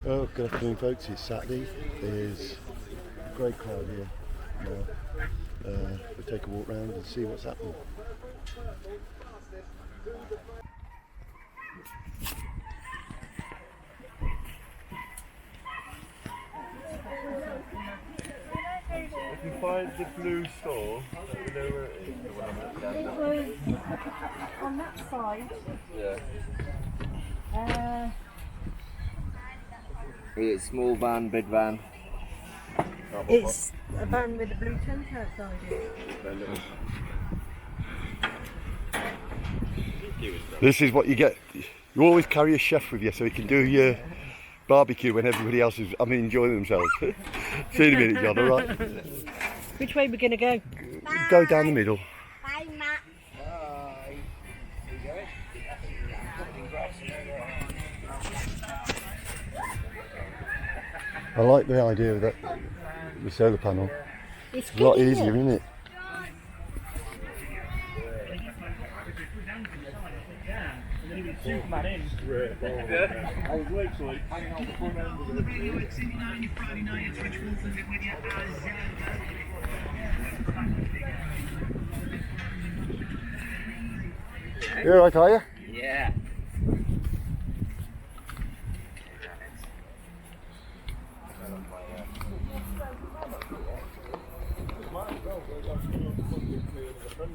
Oh, good afternoon folks, it's Saturday. There's a great crowd here now. We'll take a walk round and see what's happening. If you find the blue store, you know where it is, the one on that It was on that side. Yeah. It's small van, big van. It's a van with a blue tent outside it. This is what you get. You always carry a chef with you so you can do your barbecue when everybody else is enjoying themselves. See you in a minute, John, alright? Which way are we going to go? Go down the middle. Bye, Matt. I like the idea of that, the solar panel. It's A lot easier, isn't it? I was literally hanging on the front end of it. You alright, are you? Yeah.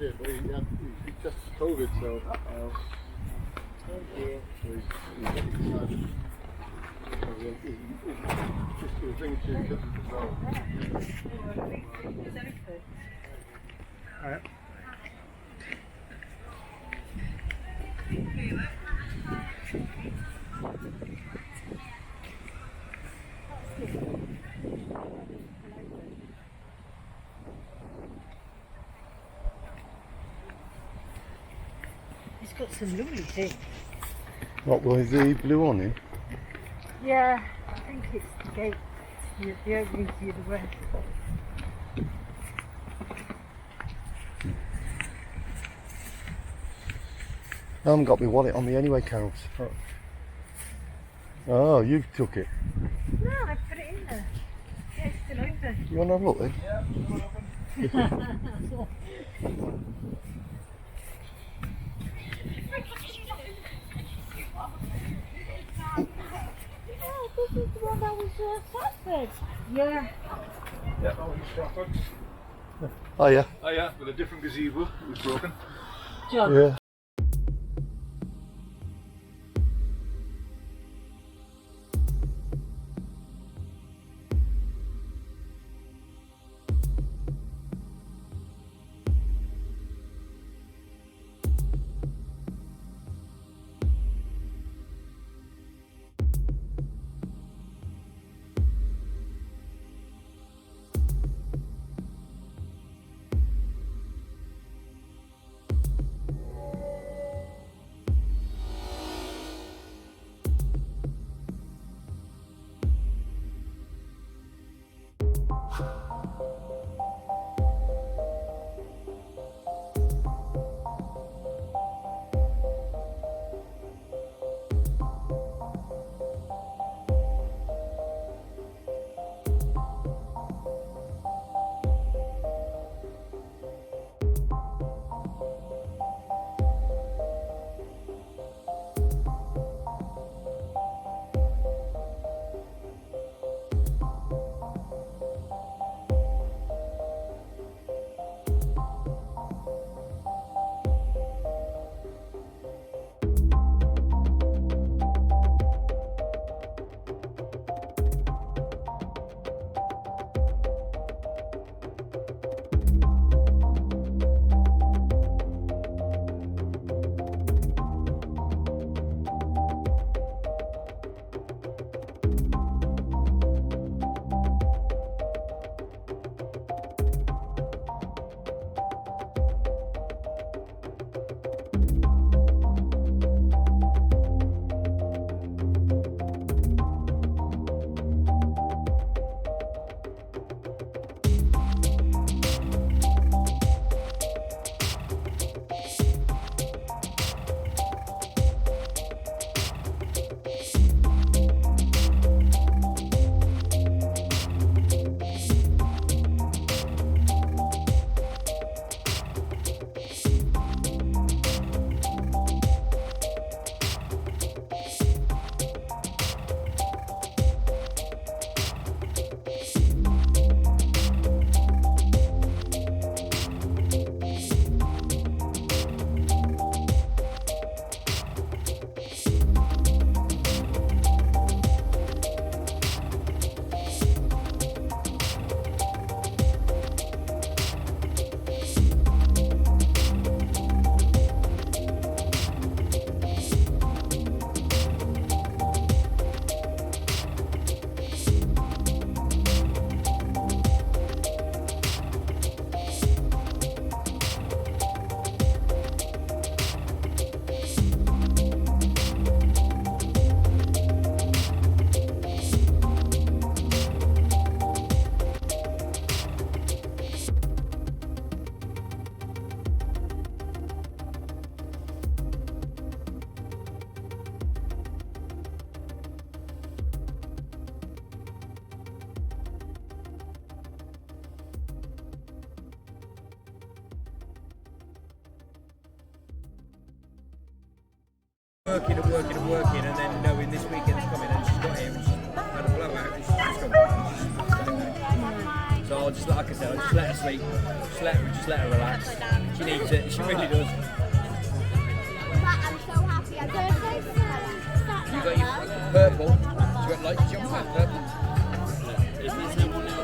He just COVID, so It's got some lovely things. What was the blue on in? Yeah, I think it's the gate. The opening's the other way. I haven't got my wallet on me anyway, Carol. Oh, you took it. No, I put it in there. Yeah, it's still open. You want to have a look then? Oh, this is the one that was Stratford. Yeah. yeah, that was Stratford. Oh yeah. Oh yeah, with a different gazebo. It was broken. John. Yeah. working and working and working, and then knowing this weekend's coming and she's got him, she's had a blowout, and she's just gone. So I'll just, like I said, I'll just let her sleep, just let her relax. She needs it, she really does. I'm so happy. I'm You got your purple, you got like jumper, purple. Is this the one